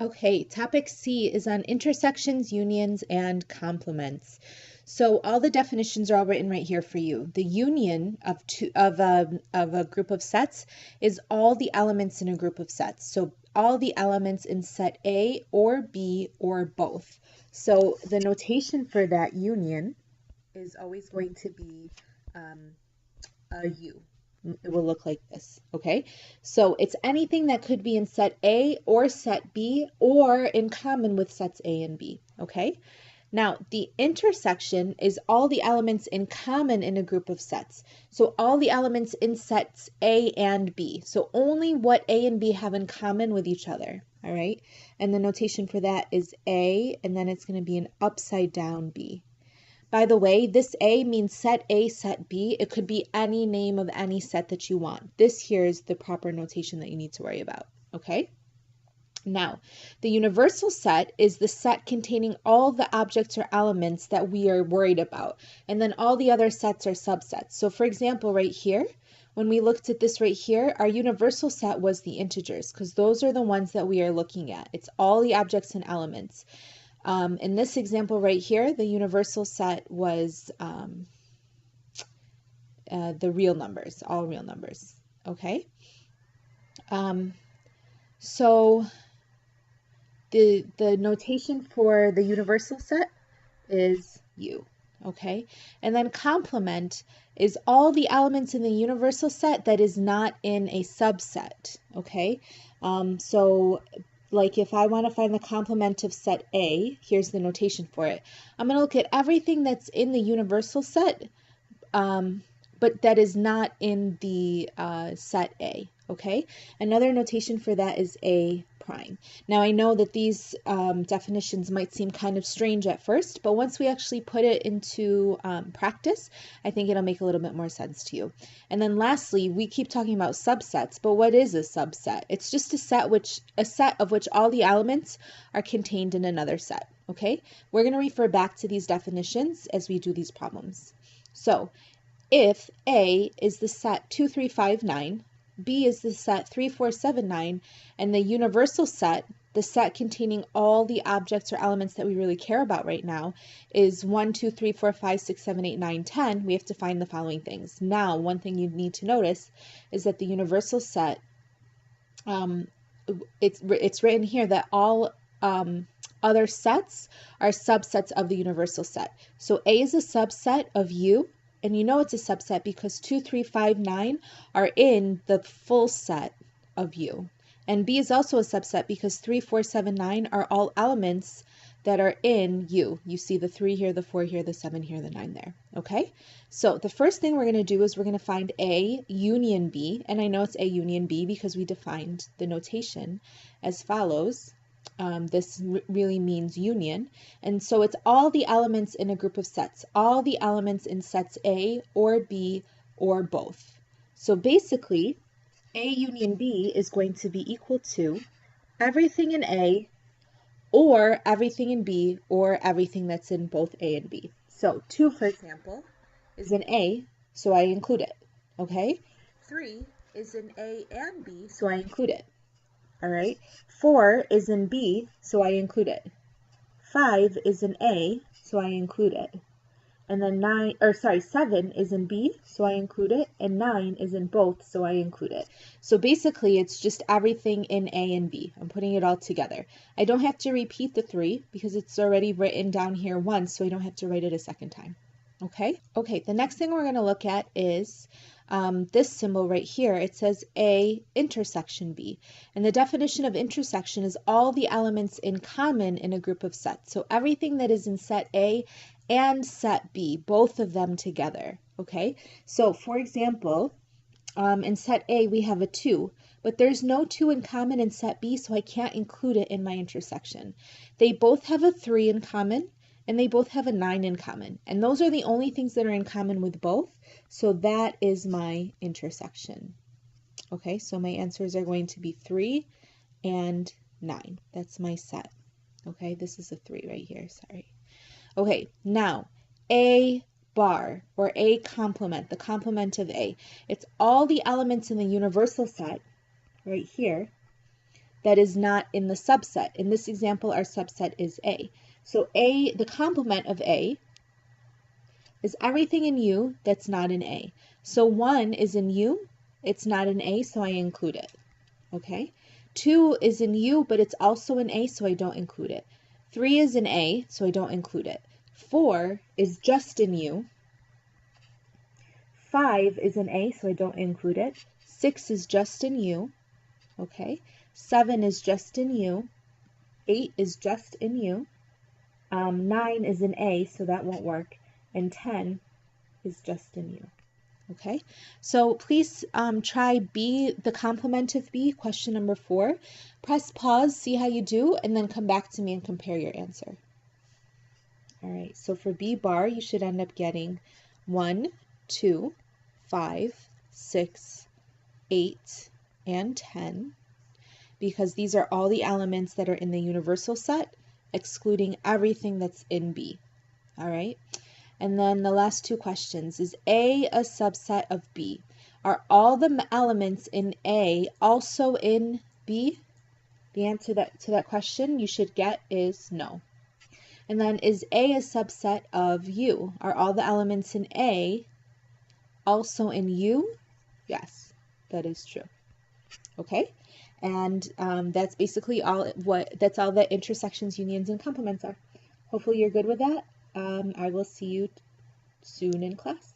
Okay, topic C is on intersections, unions, and complements. So all the definitions are all written right here for you. The union of a group of sets is all the elements in a group of sets. So all the elements in set A or B or both. So the notation for that union is always going to be a U. It will look like this, okay? So it's anything that could be in set A or set B or in common with sets A and B, okay? Now, the intersection is all the elements in common in a group of sets. So all the elements in sets A and B. So only what A and B have in common with each other, all right? And the notation for that is A, and then it's going to be an upside down B. By the way, this A means set A, set B. It could be any name of any set that you want. This here is the proper notation that you need to worry about, okay? Now, the universal set is the set containing all the objects or elements that we are worried about. And then all the other sets are subsets. So for example, right here, when we looked at this right here, our universal set was the integers because those are the ones that we are looking at. It's all the objects and elements. In this example right here, the universal set was the real numbers, all real numbers, okay? So the notation for the universal set is U, okay? And then complement is all the elements in the universal set that is not in a subset, okay? So like if I want to find the complement of set A, here's the notation for it. I'm going to look at everything that's in the universal set, but that is not in the set A, okay? Another notation for that is A prime. Now I know that these definitions might seem kind of strange at first, but once we actually put it into practice, I think it'll make a little bit more sense to you. And then lastly, we keep talking about subsets, but what is a subset? It's just a set of which all the elements are contained in another set, okay? We're going to refer back to these definitions as we do these problems. So if A is the set 2, 3, 5, 9, B is the set 3, 4, 7, 9, and the universal set, the set containing all the objects or elements that we really care about right now, is 1, 2, 3, 4, 5, 6, 7, 8, 9, 10, we have to find the following things. Now, one thing you need to notice is that the universal set, it's written here that all other sets are subsets of the universal set. So A is a subset of U, and you know it's a subset because 2, 3, 5, 9 are in the full set of U. And B is also a subset because 3, 4, 7, 9 are all elements that are in U. You see the 3 here, the 4 here, the 7 here, the 9 there. Okay? So the first thing we're going to do is we're going to find A union B. And I know it's A union B because we defined the notation as follows. This really means union. And so it's all the elements in a group of sets, all the elements in sets A or B or both. So basically, A union B is going to be equal to everything in A or everything in B or everything that's in both A and B. So 2, for example, is in A, so I include it, okay? 3 is in A and B, so I include it. All right, 4 is in B, so I include it. 5 is in A, so I include it. And then 7 is in B, so I include it. And 9 is in both, so I include it. So basically, it's just everything in A and B. I'm putting it all together. I don't have to repeat the 3 because it's already written down here once, so I don't have to write it a second time. Okay? Okay, the next thing we're going to look at is this symbol right here. It says A intersection B. And the definition of intersection is all the elements in common in a group of sets. So everything that is in set A and set B, both of them together. Okay? So for example, in set A we have a 2, but there's no 2 in common in set B, so I can't include it in my intersection. They both have a 3 in common, and they both have a 9 in common. And those are the only things that are in common with both. So that is my intersection. Okay, so my answers are going to be 3 and 9. That's my set. Okay, this is a 3 right here, sorry. Okay, now A bar or A complement, the complement of A. It's all the elements in the universal set right here that is not in the subset. In this example, our subset is A. So A, the complement of A, is everything in U that's not in A. So 1 is in U, it's not in A, so I include it. Okay? 2 is in U, but it's also in A, so I don't include it. 3 is in A, so I don't include it. 4 is just in U. 5 is in A, so I don't include it. 6 is just in U. Okay? 7 is just in U. 8 is just in U. 9 is in A, so that won't work. And 10 is just in U. Okay, so please try B, the complement of B, question number 4. Press pause, see how you do, and then come back to me and compare your answer. All right, so for B bar, you should end up getting 1, 2, 5, 6, 8, and 10, because these are all the elements that are in the universal set, excluding everything that's in B. All right. And then the last 2 questions. Is A a subset of B? Are all the elements in A also in B? The answer to that question you should get is no. And then is A a subset of U? Are all the elements in A also in U? Yes, that is true. Okay, and that's basically all. That's all that intersections, unions, and complements are. Hopefully you're good with that. I will see you soon in class.